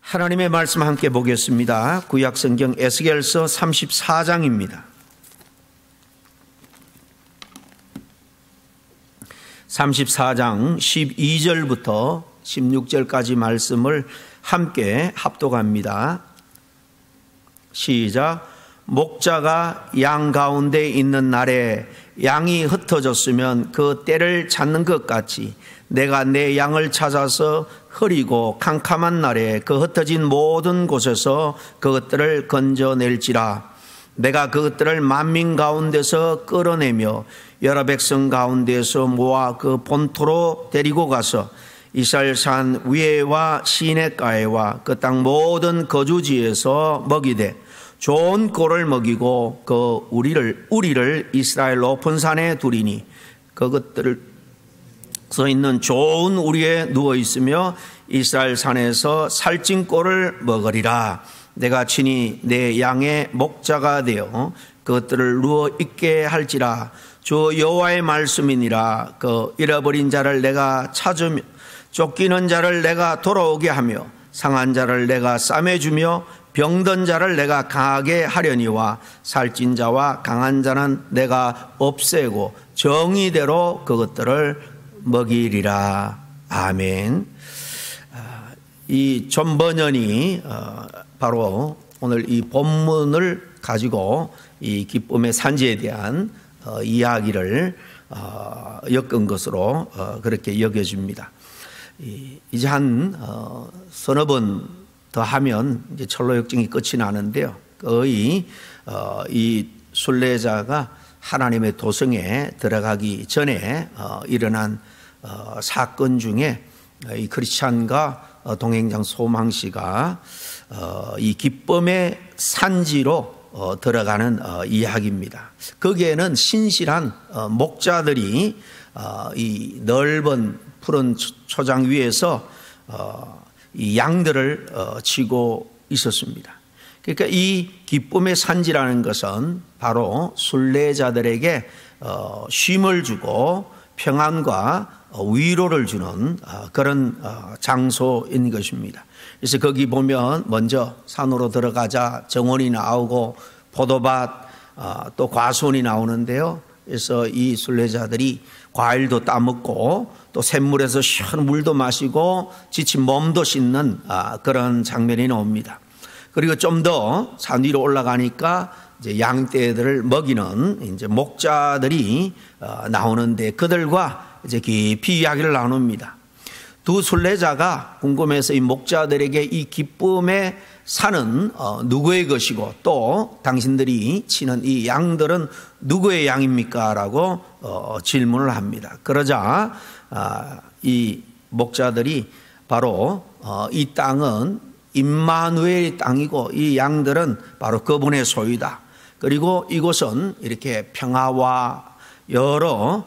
하나님의 말씀 함께 보겠습니다. 구약성경 에스겔서 34장입니다. 34장 12절부터 16절까지 말씀을 함께 합독합니다. 시작. 목자가 양 가운데 있는 날에 양이 흩어졌으면 그 때를 찾는 것 같이 내가 내 양을 찾아서 흐리고 캄캄한 날에 그 흩어진 모든 곳에서 그것들을 건져낼지라. 내가 그것들을 만민 가운데서 끌어내며 여러 백성 가운데서 모아 그 본토로 데리고 가서 이스라엘 산 위에와 시내가에와 그 땅 모든 거주지에서 먹이되 좋은 꼴을 먹이고 그 우리를 이스라엘 높은 산에 두리니 그것들을 서 있는 좋은 우리에 누워 있으며 이스라엘 산에서 살찐 꼴을 먹으리라. 내가 친히 내 양의 목자가 되어 그것들을 누워 있게 할지라. 주 여호와의 말씀이니라. 그 잃어버린 자를 내가 찾으며 쫓기는 자를 내가 돌아오게 하며 상한 자를 내가 싸매주며 병든 자를 내가 강하게 하려니와 살찐 자와 강한 자는 내가 없애고 정의대로 그것들을 먹이리라. 아멘. 이 전번연이 바로 오늘 이 본문을 가지고 이 기쁨의 산지에 대한 이야기를 엮은 것으로 그렇게 여겨집니다. 이제 한 서너 번 더 하면 이제 철로 역정이 끝이 나는데요. 거의 이 순례자가 하나님의 도성에 들어가기 전에 일어난 사건 중에 이 크리스찬과 동행장 소망씨가 이 기쁨의 산지로 들어가는 이야기입니다. 거기에는 신실한 목자들이 이 넓은 푸른 초장 위에서 이 양들을 치고 있었습니다. 그러니까 이 기쁨의 산지라는 것은 바로 순례자들에게 쉼을 주고 평안과 위로를 주는 그런 장소인 것입니다. 그래서 거기 보면 먼저 산으로 들어가자 정원이 나오고 포도밭 또 과수원이 나오는데요. 그래서 이 순례자들이 과일도 따먹고 또 샘물에서 시원한 물도 마시고 지친 몸도 씻는 그런 장면이 나옵니다. 그리고 좀 더 산 위로 올라가니까 이제 양떼들을 먹이는 이제 목자들이 나오는데 그들과 이제 깊이 이야기를 나눕니다. 두 순례자가 궁금해서 이 목자들에게 이 기쁨의 산은 누구의 것이고 또 당신들이 치는 이 양들은 누구의 양입니까? 라고 질문을 합니다. 그러자 이 목자들이 바로 이 땅은 임마누엘의 땅이고 이 양들은 바로 그분의 소유다. 그리고 이곳은 이렇게 평화와 여러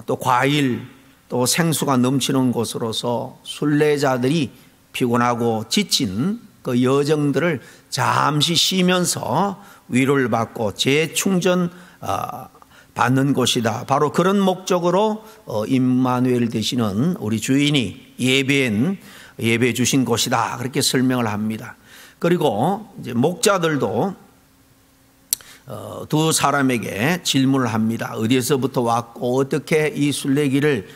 또 과일 또 생수가 넘치는 곳으로서 순례자들이 피곤하고 지친 그 여정들을 잠시 쉬면서 위로를 받고 재충전 받는 곳이다. 바로 그런 목적으로 임마누엘 되시는 우리 주인이 예배 주신 곳이다. 그렇게 설명을 합니다. 그리고 이제 목자들도 두 사람에게 질문을 합니다. 어디에서부터 왔고 어떻게 이 순례길을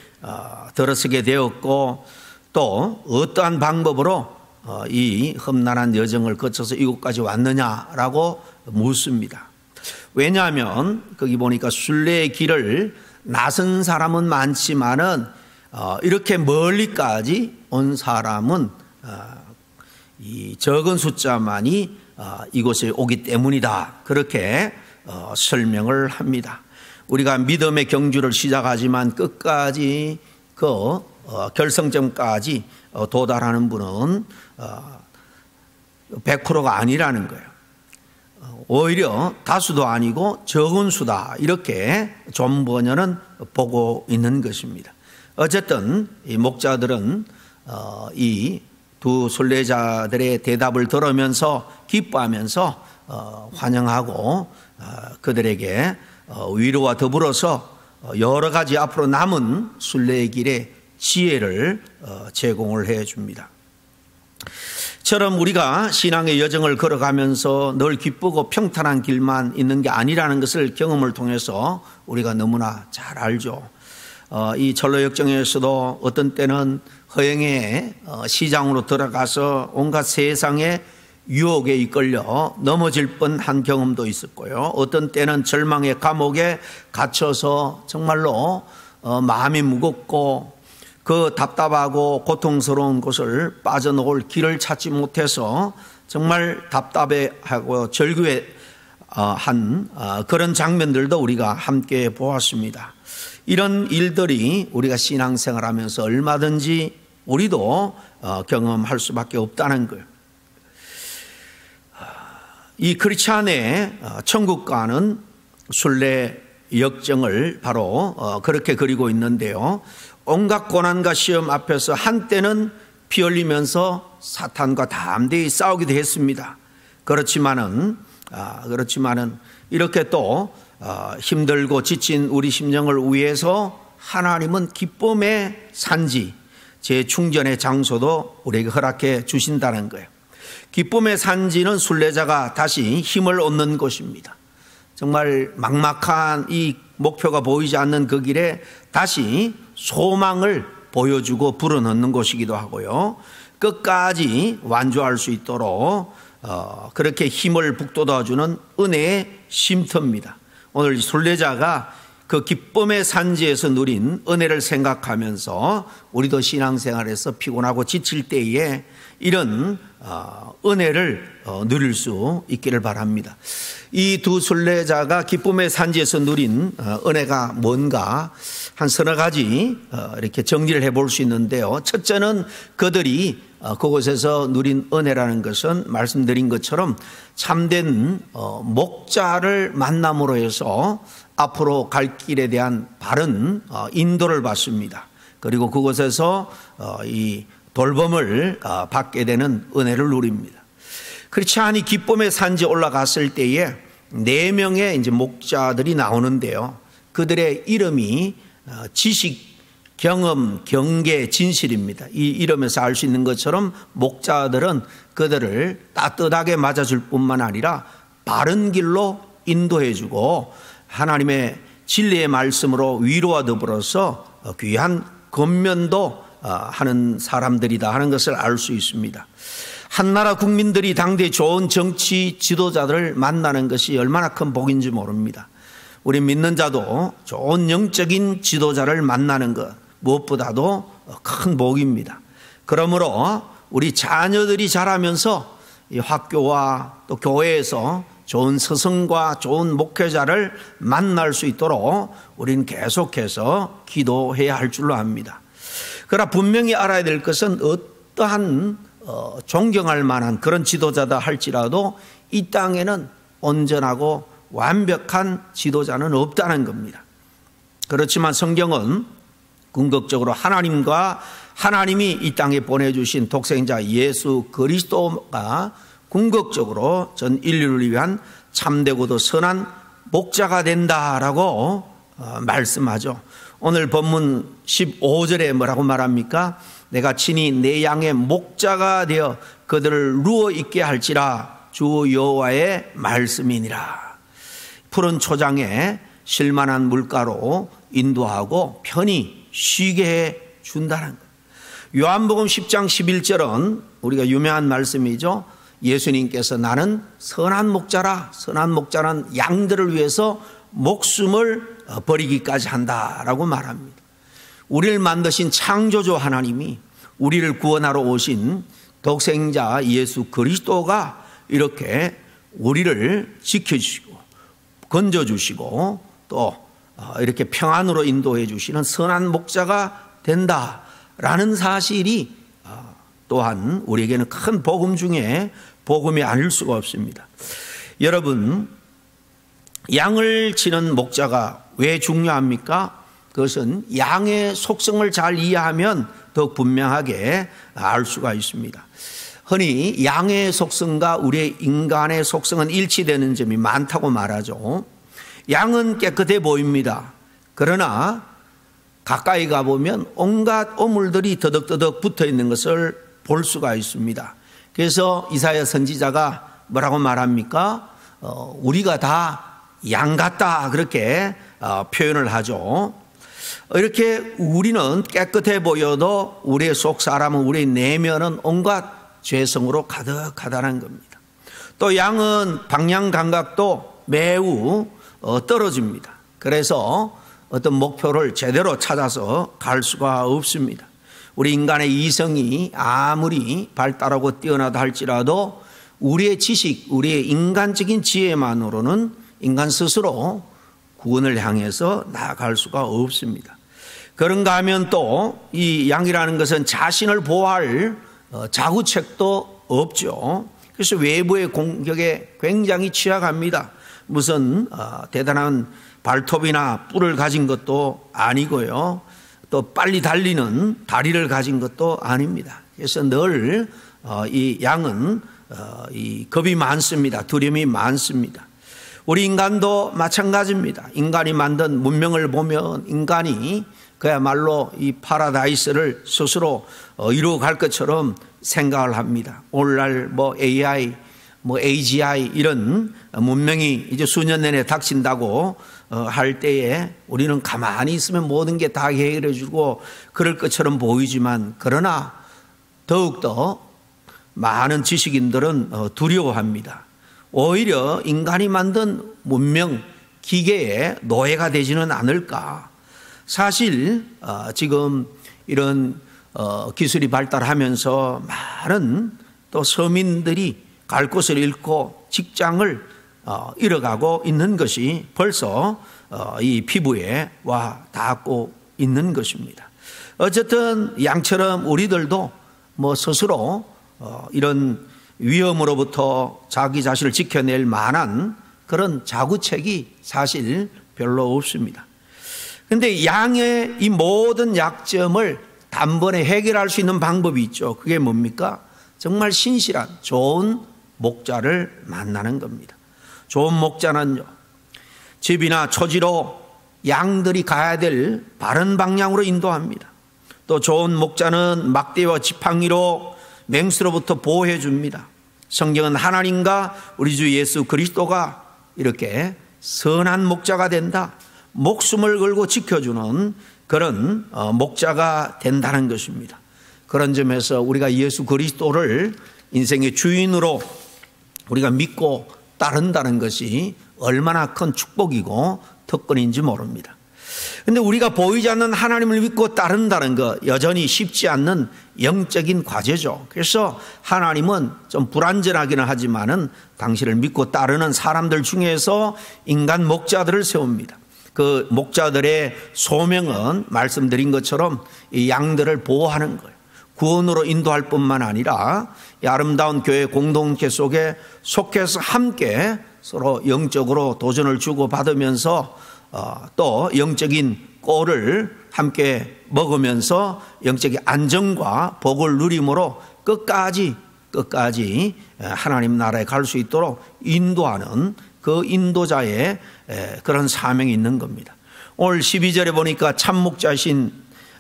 들어서게 되었고 또 어떠한 방법으로 이 험난한 여정을 거쳐서 이곳까지 왔느냐라고 묻습니다. 왜냐하면 거기 보니까 순례의 길을 나선 사람은 많지만은 이렇게 멀리까지 온 사람은 이 적은 숫자만이 이곳에 오기 때문이다. 그렇게 설명을 합니다. 우리가 믿음의 경주를 시작하지만 끝까지 그 결승점까지 도달하는 분은 100%가 아니라는 거예요. 오히려 다수도 아니고 적은 수다. 이렇게 존 번연은 보고 있는 것입니다. 어쨌든 이 목자들은 이 두 순례자들의 대답을 들으면서 기뻐하면서 환영하고 그들에게 위로와 더불어서 여러 가지 앞으로 남은 순례의 길에 지혜를 제공을 해 줍니다. 처럼 우리가 신앙의 여정을 걸어가면서 늘 기쁘고 평탄한 길만 있는 게 아니라는 것을 경험을 통해서 우리가 너무나 잘 알죠. 이 철로 역정에서도 어떤 때는 허영의 시장으로 들어가서 온갖 세상의 유혹에 이끌려 넘어질 뻔한 경험도 있었고요. 어떤 때는 절망의 감옥에 갇혀서 정말로 마음이 무겁고 그 답답하고 고통스러운 곳을 빠져나올 길을 찾지 못해서 정말 답답해하고 절규한 그런 장면들도 우리가 함께 보았습니다. 이런 일들이 우리가 신앙생활하면서 얼마든지 우리도 경험할 수밖에 없다는 거예요. 이 크리스찬의 천국과는 순례 역정을 바로 그렇게 그리고 있는데요. 온갖 고난과 시험 앞에서 한때는 피 흘리면서 사탄과 담대히 싸우기도 했습니다. 그렇지만은 이렇게 또 힘들고 지친 우리 심령을 위해서 하나님은 기쁨의 산지, 재충전의 장소도 우리에게 허락해 주신다는 거예요. 기쁨의 산지는 순례자가 다시 힘을 얻는 곳입니다. 정말 막막한 이 목표가 보이지 않는 그 길에 다시 소망을 보여주고 불어넣는 곳이기도 하고요. 끝까지 완주할 수 있도록 그렇게 힘을 북돋아주는 은혜의 쉼터입니다. 오늘 순례자가 그 기쁨의 산지에서 누린 은혜를 생각하면서 우리도 신앙생활에서 피곤하고 지칠 때에 이런 은혜를 누릴 수 있기를 바랍니다. 이 두 순례자가 기쁨의 산지에서 누린 은혜가 뭔가 한 서너 가지 이렇게 정리를 해볼 수 있는데요. 첫째는 그들이 그곳에서 누린 은혜라는 것은 말씀드린 것처럼 참된 목자를 만남으로 해서 앞으로 갈 길에 대한 바른 인도를 받습니다. 그리고 그곳에서 이 돌봄을 받게 되는 은혜를 누립니다. 크리스찬이 기쁨의 산지에 올라갔을 때에 4명의 이제 목자들이 나오는데요. 그들의 이름이 지식, 경험, 경계, 진실입니다. 이 이름에서 알 수 있는 것처럼 목자들은 그들을 따뜻하게 맞아줄 뿐만 아니라 바른 길로 인도해주고 하나님의 진리의 말씀으로 위로와 더불어서 귀한 권면도 하는 사람들이다 하는 것을 알 수 있습니다. 한나라 국민들이 당대 좋은 정치 지도자들을 만나는 것이 얼마나 큰 복인지 모릅니다. 우리 믿는 자도 좋은 영적인 지도자를 만나는 것 무엇보다도 큰 복입니다. 그러므로 우리 자녀들이 자라면서 이 학교와 또 교회에서 좋은 스승과 좋은 목회자를 만날 수 있도록 우리는 계속해서 기도해야 할 줄로 압니다. 그러나 분명히 알아야 될 것은 어떠한 존경할 만한 그런 지도자다 할지라도 이 땅에는 온전하고 완벽한 지도자는 없다는 겁니다. 그렇지만 성경은 궁극적으로 하나님이 이 땅에 보내주신 독생자 예수 그리스도가 궁극적으로 전 인류를 위한 참되고도 선한 목자가 된다라고 말씀하죠. 오늘 본문 15절에 뭐라고 말합니까? 내가 친히 내 양의 목자가 되어 그들을 누워 있게 할지라 주 여호와의 말씀이니라. 푸른 초장에 실만한 물가로 인도하고 편히 쉬게 해 준다는 거예요. 요한복음 10장 11절은 우리가 유명한 말씀이죠. 예수님께서 나는 선한 목자라. 선한 목자는 양들을 위해서 목숨을 버리기까지 한다라고 말합니다. 우리를 만드신 창조주 하나님이 우리를 구원하러 오신 독생자 예수 그리스도가 이렇게 우리를 지켜주시고 건져주시고 또 이렇게 평안으로 인도해 주시는 선한 목자가 된다라는 사실이 또한 우리에게는 큰 복음 중에 복음이 아닐 수가 없습니다. 여러분, 양을 치는 목자가 왜 중요합니까? 그것은 양의 속성을 잘 이해하면 더 분명하게 알 수가 있습니다. 흔히 양의 속성과 우리의 인간의 속성은 일치되는 점이 많다고 말하죠. 양은 깨끗해 보입니다. 그러나 가까이 가보면 온갖 오물들이 더덕더덕 붙어 있는 것을 볼 수가 있습니다. 그래서 이사야 선지자가 뭐라고 말합니까? 우리가 다 양 같다 그렇게 표현을 하죠. 이렇게 우리는 깨끗해 보여도 우리의 속 사람은, 우리의 내면은 온갖 죄성으로 가득하다는 겁니다. 또 양은 방향 감각도 매우 떨어집니다. 그래서 어떤 목표를 제대로 찾아서 갈 수가 없습니다. 우리 인간의 이성이 아무리 발달하고 뛰어나다 할지라도 우리의 지식, 우리의 인간적인 지혜만으로는 인간 스스로 구원을 향해서 나아갈 수가 없습니다. 그런가 하면 또 이 양이라는 것은 자신을 보호할 자구책도 없죠. 그래서 외부의 공격에 굉장히 취약합니다. 무슨 대단한 발톱이나 뿔을 가진 것도 아니고요. 또 빨리 달리는 다리를 가진 것도 아닙니다. 그래서 늘 이 양은 이 겁이 많습니다. 두려움이 많습니다. 우리 인간도 마찬가지입니다. 인간이 만든 문명을 보면 인간이 그야말로 이 파라다이스를 스스로 이루어갈 것처럼 생각을 합니다. 오늘날 AI, AGI 이런 문명이 이제 수년 내내 닥친다고 할 때에 우리는 가만히 있으면 모든 게 다 해결해 주고 그럴 것처럼 보이지만, 그러나 더욱더 많은 지식인들은 두려워합니다. 오히려 인간이 만든 문명, 기계의 노예가 되지는 않을까. 사실 지금 이런 기술이 발달하면서 많은 또 서민들이 갈 곳을 잃고 직장을 잃어가고 있는 것이 벌써 이 피부에 와 닿고 있는 것입니다. 어쨌든 양처럼 우리들도 스스로 이런 위험으로부터 자기 자신을 지켜낼 만한 그런 자구책이 사실 별로 없습니다. 그런데 양의 이 모든 약점을 단번에 해결할 수 있는 방법이 있죠. 그게 뭡니까? 정말 신실한 좋은 목자를 만나는 겁니다. 좋은 목자는요, 집이나 초지로 양들이 가야 될 바른 방향으로 인도합니다. 또 좋은 목자는 막대와 지팡이로 맹수로부터 보호해 줍니다. 성경은 하나님과 우리 주 예수 그리스도가 이렇게 선한 목자가 된다, 목숨을 걸고 지켜주는 그런 목자가 된다는 것입니다. 그런 점에서 우리가 예수 그리스도를 인생의 주인으로 우리가 믿고 따른다는 것이 얼마나 큰 축복이고 특권인지 모릅니다. 그런데 우리가 보이지 않는 하나님을 믿고 따른다는 것, 여전히 쉽지 않는 영적인 과제죠. 그래서 하나님은 좀 불완전하기는 하지만은 당신을 믿고 따르는 사람들 중에서 인간 목자들을 세웁니다. 그 목자들의 소명은 말씀드린 것처럼 이 양들을 보호하는 거예요. 구원으로 인도할 뿐만 아니라 이 아름다운 교회 공동체 속에 속해서 함께 서로 영적으로 도전을 주고받으면서 또 영적인 꼴을 함께 먹으면서 영적인 안정과 복을 누림으로 끝까지 하나님 나라에 갈 수 있도록 인도하는 그 인도자의 그런 사명이 있는 겁니다. 오늘 12절에 보니까 참목자신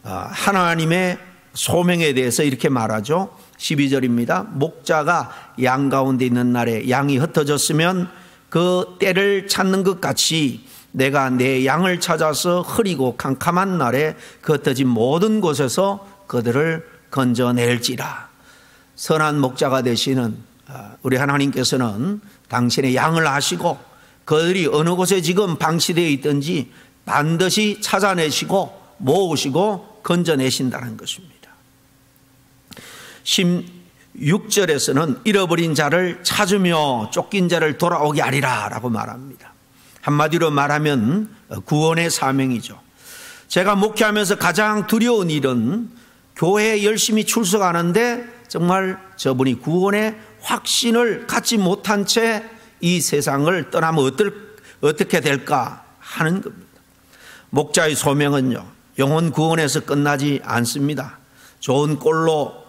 하나님의 소명에 대해서 이렇게 말하죠. 12절입니다. 목자가 양 가운데 있는 날에 양이 흩어졌으면 그 때를 찾는 것 같이 내가 내 양을 찾아서 흐리고 캄캄한 날에 그 흩어진 모든 곳에서 그들을 건져낼지라. 선한 목자가 되시는 우리 하나님께서는 당신의 양을 아시고 그들이 어느 곳에 지금 방치되어 있든지 반드시 찾아내시고 모으시고 건져내신다는 것입니다. 16절에서는 잃어버린 자를 찾으며 쫓긴 자를 돌아오게 하리라 라고 말합니다. 한마디로 말하면 구원의 사명이죠. 제가 목회하면서 가장 두려운 일은 교회에 열심히 출석하는데 정말 저분이 구원의 확신을 갖지 못한 채 이 세상을 떠나면 어떻게 될까 하는 겁니다. 목자의 소명은요, 영혼 구원에서 끝나지 않습니다. 좋은 꼴로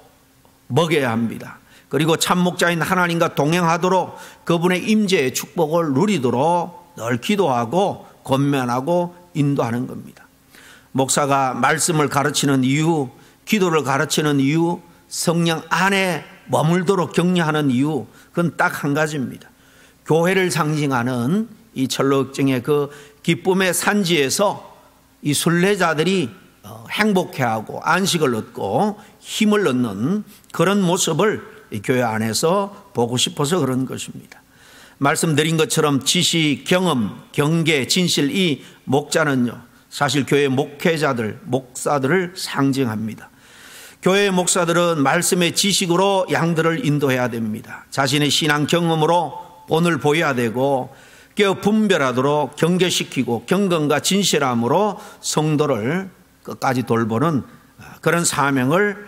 먹여야 합니다. 그리고 참 목자인 하나님과 동행하도록 그분의 임재의 축복을 누리도록 늘 기도하고 권면하고 인도하는 겁니다. 목사가 말씀을 가르치는 이유, 기도를 가르치는 이유, 성령 안에 머물도록 격려하는 이유, 그건 딱 한 가지입니다. 교회를 상징하는 이 철로역정의 그 기쁨의 산지에서 이 순례자들이 행복해하고 안식을 얻고 힘을 얻는 그런 모습을 이 교회 안에서 보고 싶어서 그런 것입니다. 말씀드린 것처럼 지식, 경험, 경계, 진실, 이 목자는요, 사실 교회 목회자들, 목사들을 상징합니다. 교회의 목사들은 말씀의 지식으로 양들을 인도해야 됩니다. 자신의 신앙 경험으로 본을 보여야 되고 깨어 분별하도록 경계시키고 경건과 진실함으로 성도를 끝까지 돌보는 그런 사명을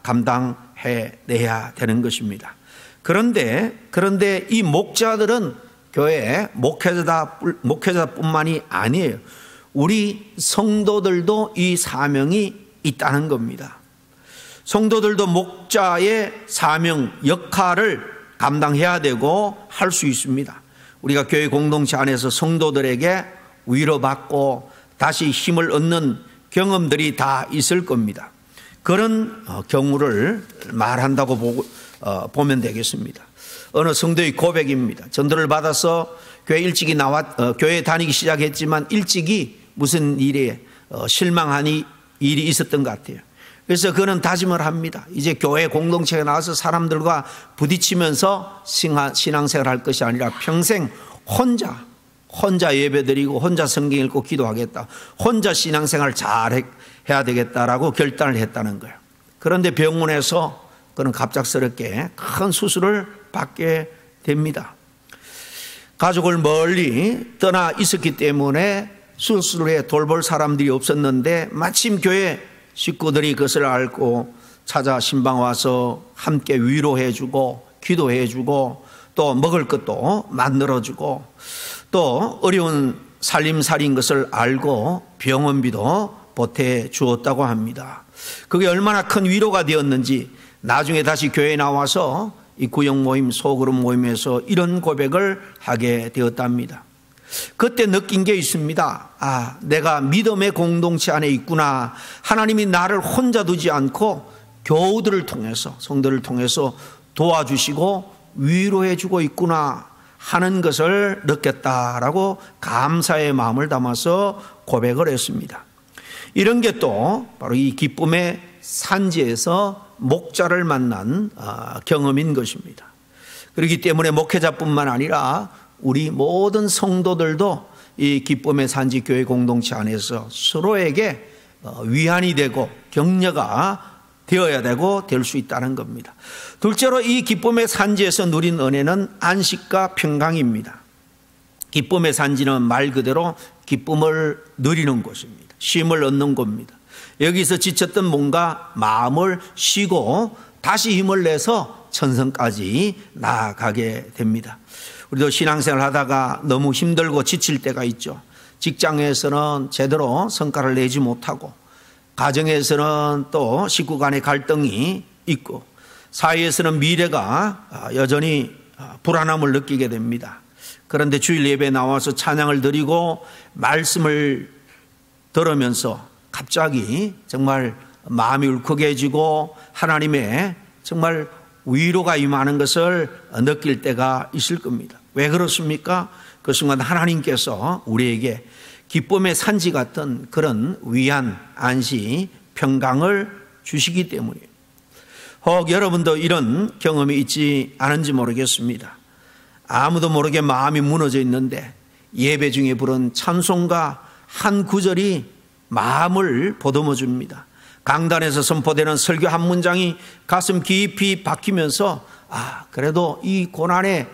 감당해내야 되는 것입니다. 그런데 이 목자들은 교회의 목회자뿐만이 아니에요. 우리 성도들도 이 사명이 있다는 겁니다. 성도들도 목자의 사명, 역할을 감당해야 되고 할 수 있습니다. 우리가 교회 공동체 안에서 성도들에게 위로받고 다시 힘을 얻는 경험들이 다 있을 겁니다. 그런 경우를 말한다고 보면 되겠습니다. 어느 성도의 고백입니다. 전도를 받아서 교회 일찍이 교회에 다니기 시작했지만 일찍이 무슨 일에 실망한 일이 있었던 것 같아요. 그래서 그는 다짐을 합니다. 이제 교회 공동체에 나와서 사람들과 부딪히면서 신앙생활 할 것이 아니라 평생 혼자 예배드리고 혼자 성경 읽고 기도하겠다. 혼자 신앙생활 잘 해야 되겠다라고 결단을 했다는 거예요. 그런데 병원에서 그는 갑작스럽게 큰 수술을 받게 됩니다. 가족을 멀리 떠나 있었기 때문에 수술에 돌볼 사람들이 없었는데 마침 교회 식구들이 그것을 알고 찾아 신방 와서 함께 위로해주고 기도해주고 또 먹을 것도 만들어주고 또 어려운 살림살이인 것을 알고 병원비도 보태주었다고 합니다. 그게 얼마나 큰 위로가 되었는지 나중에 다시 교회에 나와서 이 구역 모임, 소그룹 모임에서 이런 고백을 하게 되었답니다. 그때 느낀 게 있습니다. 내가 믿음의 공동체 안에 있구나. 하나님이 나를 혼자 두지 않고 교우들을 통해서, 성도를 통해서 도와주시고 위로해 주고 있구나 하는 것을 느꼈다라고 감사의 마음을 담아서 고백을 했습니다. 이런 게 또 바로 이 기쁨의 산지에서 목자를 만난 경험인 것입니다. 그렇기 때문에 목회자뿐만 아니라 우리 모든 성도들도 이 기쁨의 산지 교회 공동체 안에서 서로에게 위안이 되고 격려가 되어야 되고 될 수 있다는 겁니다. 둘째로 이 기쁨의 산지에서 누린 은혜는 안식과 평강입니다. 기쁨의 산지는 말 그대로 기쁨을 누리는 곳입니다. 쉼을 얻는 겁니다. 여기서 지쳤던 뭔가 마음을 쉬고 다시 힘을 내서 천성까지 나아가게 됩니다. 우리도 신앙생활 하다가 너무 힘들고 지칠 때가 있죠. 직장에서는 제대로 성과를 내지 못하고 가정에서는 또 식구 간의 갈등이 있고 사회에서는 미래가 여전히 불안함을 느끼게 됩니다. 그런데 주일 예배에 나와서 찬양을 드리고 말씀을 들으면서 갑자기 정말 마음이 울컥해지고 하나님의 정말 위로가 임하는 것을 느낄 때가 있을 겁니다. 왜 그렇습니까? 그 순간 하나님께서 우리에게 기쁨의 산지 같은 그런 위안, 안식, 평강을 주시기 때문이에요. 혹 여러분도 이런 경험이 있지 않은지 모르겠습니다. 아무도 모르게 마음이 무너져 있는데 예배 중에 부른 찬송가 한 구절이 마음을 보듬어 줍니다. 강단에서 선포되는 설교 한 문장이 가슴 깊이 박히면서 그래도 이 고난의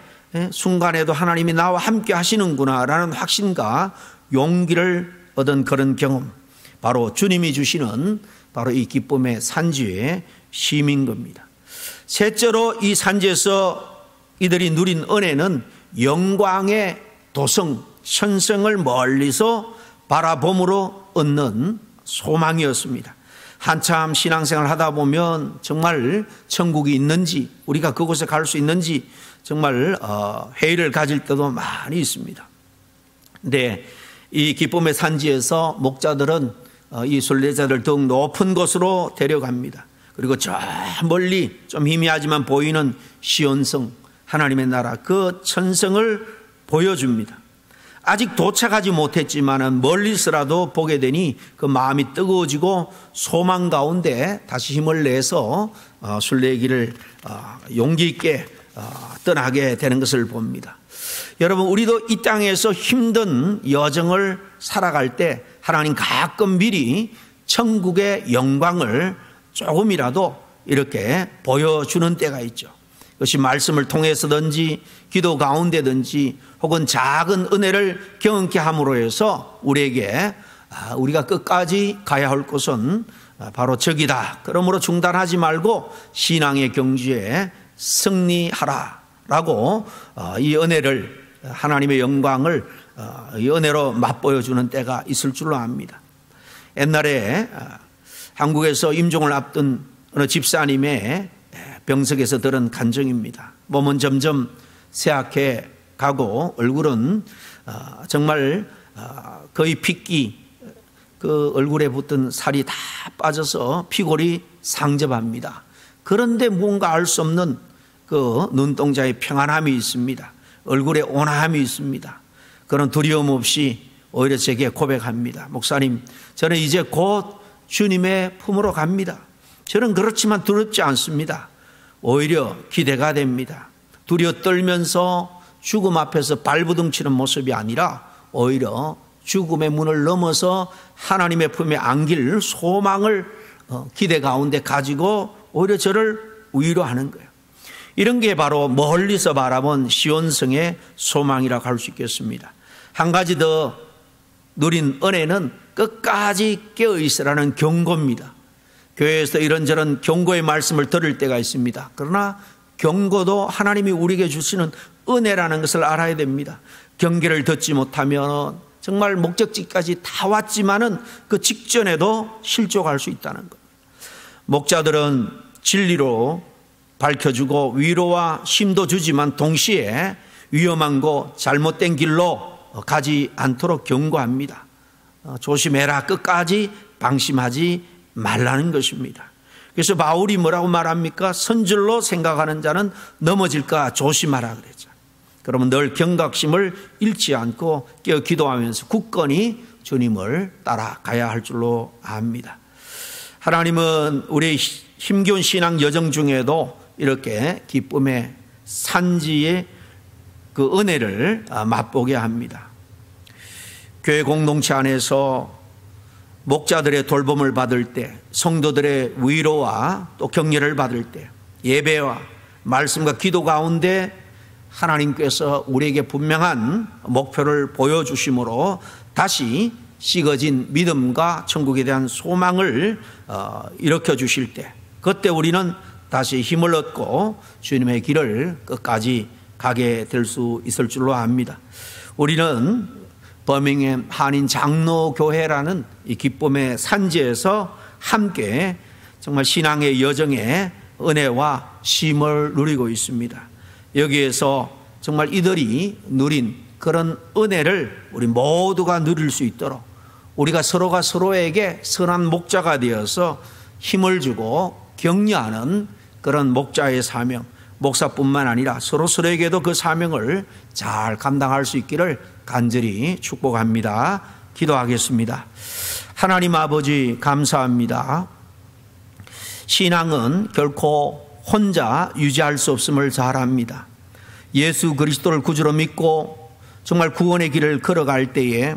순간에도 하나님이 나와 함께 하시는구나 라는 확신과 용기를 얻은 그런 경험, 바로 주님이 주시는 바로 이 기쁨의 산지의 쉼인 겁니다. 셋째로 이 산지에서 이들이 누린 은혜는 영광의 도성, 천성을 멀리서 바라봄으로 얻는 소망이었습니다. 한참 신앙생활 하다 보면 정말 천국이 있는지, 우리가 그곳에 갈 수 있는지 정말 회의를 가질 때도 많이 있습니다. 근데 이 기쁨의 산지에서 목자들은 이 순례자들 더욱 높은 곳으로 데려갑니다. 그리고 저 멀리 좀 희미하지만 보이는 시온성, 하나님의 나라, 그 천성을 보여줍니다. 아직 도착하지 못했지만 멀리서라도 보게 되니 그 마음이 뜨거워지고 소망 가운데 다시 힘을 내서 순례길을 용기 있게 떠나게 되는 것을 봅니다. 여러분, 우리도 이 땅에서 힘든 여정을 살아갈 때 하나님 가끔 미리 천국의 영광을 조금이라도 이렇게 보여주는 때가 있죠. 그것이 말씀을 통해서든지 기도 가운데든지 혹은 작은 은혜를 경험케 함으로 해서 우리에게 우리가 끝까지 가야 할 곳은 바로 저기다. 그러므로 중단하지 말고 신앙의 경주에 승리하라라고 이 은혜를, 하나님의 영광을 이 은혜로 맛보여주는 때가 있을 줄로 압니다. 옛날에 한국에서 임종을 앞둔 어느 집사님의 병석에서 들은 간증입니다. 몸은 점점 쇠약해 가고 얼굴은 정말 거의 핏기, 그 얼굴에 붙은 살이 다 빠져서 피골이 상접합니다. 그런데 뭔가 알 수 없는 그 눈동자에 평안함이 있습니다. 얼굴에 온화함이 있습니다. 그런 두려움 없이 오히려 제게 고백합니다. 목사님, 저는 이제 곧 주님의 품으로 갑니다. 저는 그렇지만 두렵지 않습니다. 오히려 기대가 됩니다. 두려워 떨면서 죽음 앞에서 발부둥치는 모습이 아니라 오히려 죽음의 문을 넘어서 하나님의 품에 안길 소망을 기대 가운데 가지고 오히려 저를 위로하는 거예요. 이런 게 바로 멀리서 바라본 시온성의 소망이라고 할 수 있겠습니다. 한 가지 더 누린 은혜는 끝까지 깨어있으라는 경고입니다. 교회에서 이런저런 경고의 말씀을 들을 때가 있습니다. 그러나 경고도 하나님이 우리에게 주시는 은혜라는 것을 알아야 됩니다. 경계를 듣지 못하면 정말 목적지까지 다 왔지만은 그 직전에도 실족할 수 있다는 것. 목자들은 진리로 밝혀주고 위로와 힘도 주지만 동시에 위험한 곳, 잘못된 길로 가지 않도록 경고합니다. 조심해라, 끝까지 방심하지 말라는 것입니다. 그래서 바울이 뭐라고 말합니까? 선줄로 생각하는 자는 넘어질까 조심하라 그랬죠. 그러면 늘 경각심을 잃지 않고 깨어 기도하면서 굳건히 주님을 따라가야 할 줄로 압니다. 하나님은 우리의 힘겨운 신앙 여정 중에도 이렇게 기쁨의 산지의 그 은혜를 맛보게 합니다. 교회 공동체 안에서 목자들의 돌봄을 받을 때, 성도들의 위로와 또 격려를 받을 때, 예배와 말씀과 기도 가운데 하나님께서 우리에게 분명한 목표를 보여주심으로 다시 식어진 믿음과 천국에 대한 소망을 일으켜 주실 때, 그때 우리는 다시 힘을 얻고 주님의 길을 끝까지 가게 될 수 있을 줄로 압니다. 우리는 버밍햄 한인 장로교회라는 이 기쁨의 산지에서 함께 정말 신앙의 여정에 은혜와 쉼을 누리고 있습니다. 여기에서 정말 이들이 누린 그런 은혜를 우리 모두가 누릴 수 있도록 우리가 서로가 서로에게 선한 목자가 되어서 힘을 주고 격려하는 그런 목자의 사명, 목사뿐만 아니라 서로에게도 그 사명을 잘 감당할 수 있기를 간절히 축복합니다. 기도하겠습니다. 하나님 아버지, 감사합니다. 신앙은 결코 혼자 유지할 수 없음을 잘 압니다. 예수 그리스도를 구주로 믿고 정말 구원의 길을 걸어갈 때에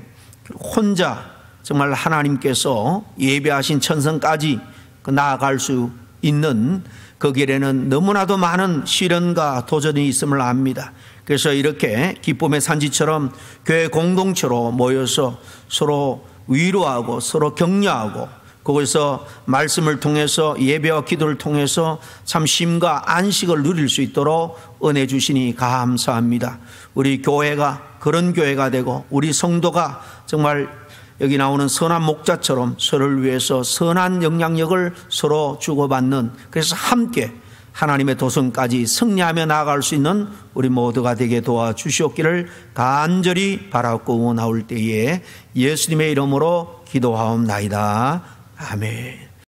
혼자 정말 하나님께서 예배하신 천성까지 나아갈 수 있는 그 길에는 너무나도 많은 시련과 도전이 있음을 압니다. 그래서 이렇게 기쁨의 산지처럼 교회 공동체로 모여서 서로 위로하고 서로 격려하고 거기서 말씀을 통해서 예배와 기도를 통해서 참 쉼과 안식을 누릴 수 있도록 은혜 주시니 감사합니다. 우리 교회가 그런 교회가 되고 우리 성도가 정말 여기 나오는 선한 목자처럼 서로를 위해서 선한 영향력을 서로 주고받는, 그래서 함께 하나님의 도성까지 승리하며 나아갈 수 있는 우리 모두가 되게 도와주시옵기를 간절히 바라고 원하올 때에 예수님의 이름으로 기도하옵나이다. 아멘.